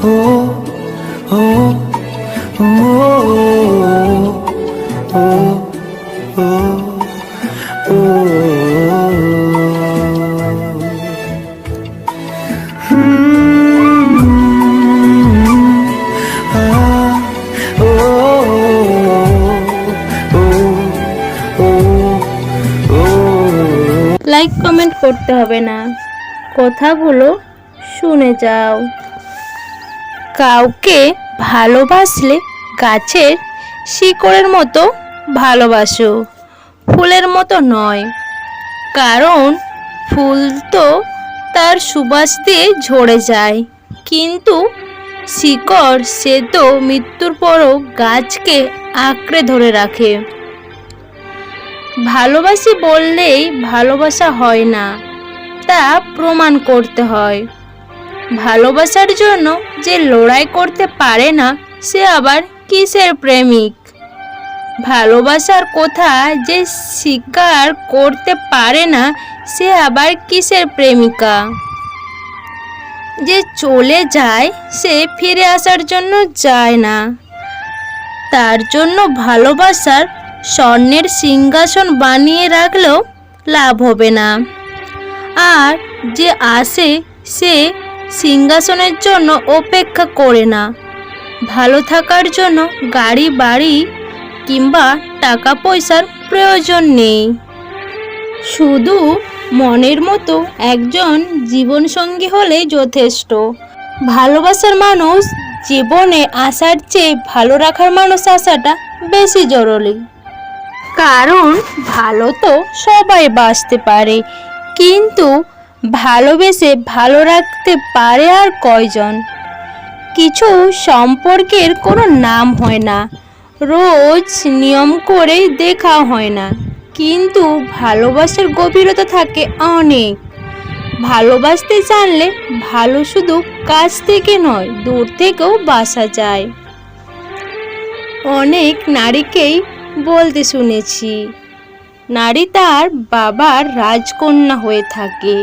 Like comment করতে হবে না, কথাগুলো শুনে যাও। কাউকে ভালোবাসলে গাছের শিকড়ের মতো ভালোবাসো, ফুলের মতো নয়। কারণ ফুল তো তার সুবাস দিয়ে ঝরে যায়, কিন্তু শিকড় সে তো মৃত্যুর পরও গাছকে আঁকড়ে ধরে রাখে। ভালোবাসি বললেই ভালোবাসা হয় না, তা প্রমাণ করতে হয়। ভালোবাসার জন্য যে লড়াই করতে পারে না, সে আবার কিসের প্রেমিক? ভালোবাসার কথা যে স্বীকার করতে পারে না, সে আবার কিসের প্রেমিকা? যে চলে যায় সে ফিরে আসার জন্য যায় না, তার জন্য ভালোবাসার স্বর্ণের সিংহাসন বানিয়ে রাখলেও লাভ হবে না। আর যে আসে সে সিংহাসনের জন্য অপেক্ষা করে না। ভালো থাকার জন্য গাড়ি বাড়ি কিংবা টাকা পয়সার প্রয়োজন নেই, শুধু মনের মতো একজন জীবনসঙ্গী হলেই যথেষ্ট। ভালোবাসার মানুষ জীবনে আসার চেয়ে ভালো রাখার মানুষ আসাটা বেশি জরুরি। কারণ ভালো তো সবাই বাসতে পারে, কিন্তু ভালোবেসে ভালো রাখতে পারে আর কয়জন? কিছু সম্পর্কের কোনো নাম হয় না, রোজ নিয়ম করে দেখা হয় না, কিন্তু ভালোবাসার গভীরতা থাকে অনেক। ভালোবাসতে জানলে ভালো শুধু কাছ থেকে নয়, দূর থেকেও বাসা যায়। অনেক নারীকেই বলতে শুনেছি, নারী তার বাবার রাজকন্যা হয়ে থাকে।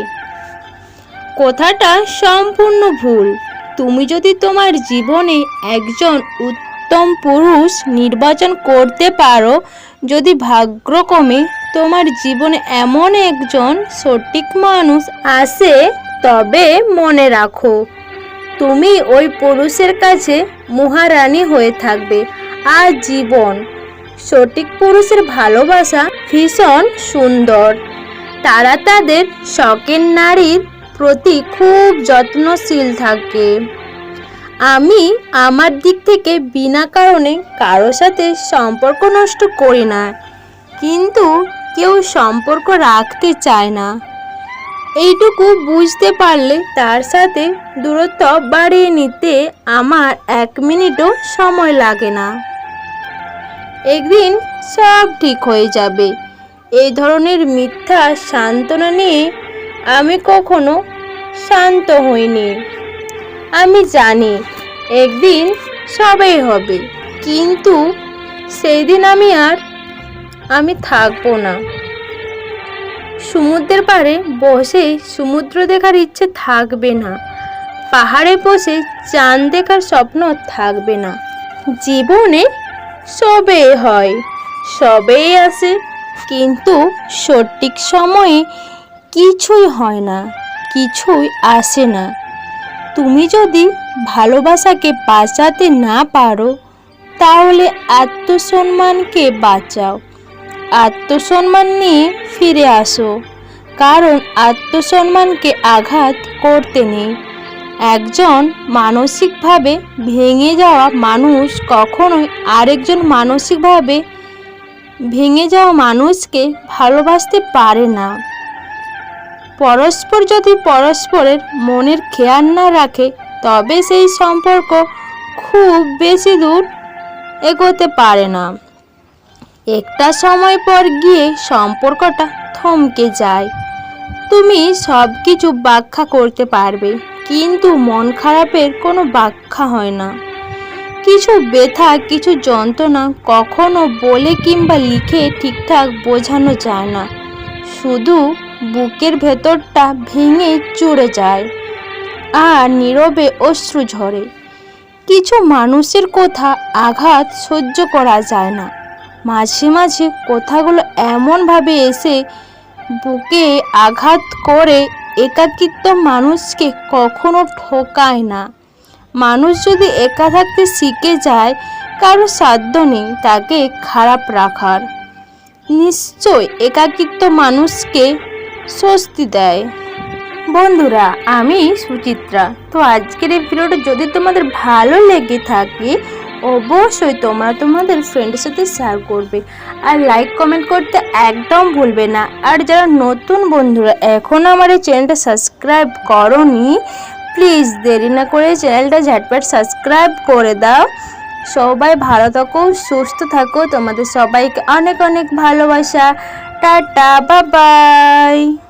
কথাটা সম্পূর্ণ ভুল। তুমি যদি তোমার জীবনে একজন উত্তম পুরুষ নির্বাচন করতে পারো, যদি ভাগ্যক্রমে তোমার জীবনে এমন একজন সঠিক মানুষ আসে, তবে মনে রাখো তুমি ওই পুরুষের কাছে মহারানী হয়ে থাকবে আজীবন। সঠিক পুরুষের ভালোবাসা ভীষণ সুন্দর। তারা তাদের শখের নারীর প্রতি খুব যত্নশীল থাকে। আমি আমার দিক থেকে বিনা কারণে কারোর সাথে সম্পর্ক নষ্ট করি না, কিন্তু কেউ সম্পর্ক রাখতে চায় না। এইটুকু বুঝতে পারলে তার সাথে দূরত্ব বাড়িয়ে নিতে আমার 1 মিনিটও সময় লাগে না। একদিন সব ঠিক হয়ে যাবে, এই ধরনের মিথ্যা সান্ত্বনা নিয়ে আমি কখনো শান্ত হইনি। আমি জানি একদিন সবই হবে, কিন্তু সেই দিন আমি থাকবো না। সমুদ্রের পাড়ে বসে সমুদ্র দেখার ইচ্ছে থাকবে না, পাহাড়ে বসে চাঁদ দেখার স্বপ্ন থাকবে না। জীবনে সবেই হয়, সবেই আসে, কিন্তু সঠিক সময়ে কিছুই হয় না, কিছুই আসে না। তুমি যদি ভালোবাসাকে বাঁচাতে না পারো, তাহলে আত্মসম্মানকে বাঁচাও। আত্মসম্মান নিয়ে ফিরে আসো, কারণ আত্মসম্মানকে আঘাত করতে নেই। একজন মানসিকভাবে ভেঙে যাওয়া মানুষ কখনোই আরেকজন মানসিকভাবে ভেঙে যাওয়া মানুষকে ভালোবাসতে পারে না। পরস্পর যদি পরস্পরের মনের খেয়াল না রাখে, তবে সেই সম্পর্ক খুব বেশি দূর এগোতে পারে না। একটা সময় পর গিয়ে সম্পর্কটা থমকে যায়। তুমি সব কিছু ব্যাখ্যা করতে পারবে, কিন্তু মন খারাপের কোনো ব্যাখ্যা হয় না। কিছু ব্যথা, কিছু যন্ত্রণা কখনো বলে কিংবা লিখে ঠিকঠাক বোঝানো যায় না, শুধু বুকের ভেতরটা ভেঙে চুরে যায় আর নীরবে অশ্রু ঝরে। কিছু মানুষের কথা আঘাত সহ্য করা যায় না। মাঝে মাঝে কথাগুলো এমনভাবে এসে বুকে আঘাত করে। একাকিত্ব মানুষকে কখনো ঠকায় না। মানুষ যদি একা থাকতে শিখে যায়, কারো সাধ্য নেই তাকে খারাপ রাখার। নিশ্চয় একাকিত্ব মানুষকে স্বস্তি দেয়। বন্ধুরা, আমি সুচিত্রা। তো আজকের এই ভিডিওটা যদি তোমাদের ভালো লেগে থাকে, অবশ্যই তোমরা তোমাদের ফ্রেন্ডের সাথে শেয়ার করবে আর লাইক কমেন্ট করতে একদম ভুলবে না। আর যারা নতুন বন্ধুরা এখনও আমার এই চ্যানেলটা সাবস্ক্রাইব করোনি, প্লিজ দেরি না করে চ্যানেলটা ঝটপট সাবস্ক্রাইব করে দাও। সবাই ভালো থাকো, সুস্থ থাকো। তোমাদের সবাইকে অনেক অনেক ভালোবাসা। Tata, bye bye.